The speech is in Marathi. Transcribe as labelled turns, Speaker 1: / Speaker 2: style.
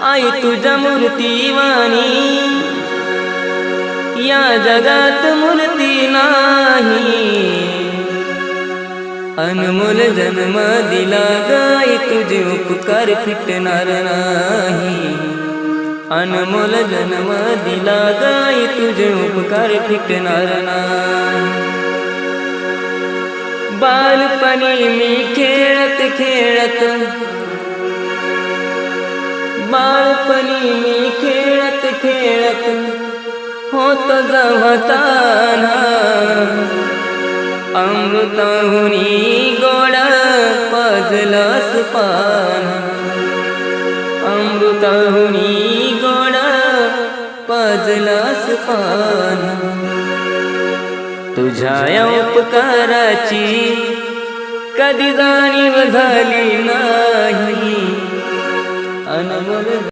Speaker 1: आई तुझ्या मूर्तीवाणी या जगात मूर्ती नाही। अनमोल जन्म दिला गाई तुझे उपकार फिटणार नाही। अनमोल जन्म दिला गाई तुझे उपकार फिटणार नाही। बालपणी मी खेळत खेळत बालपणी मी खेळत खेळत होत जवताना अमृताहुनी गोड पाजलास पान। अमृताहुनी गोड पाजलास पान। तुझ्या या उपकाराची कधी जाणीव झाली नाही। अनमोल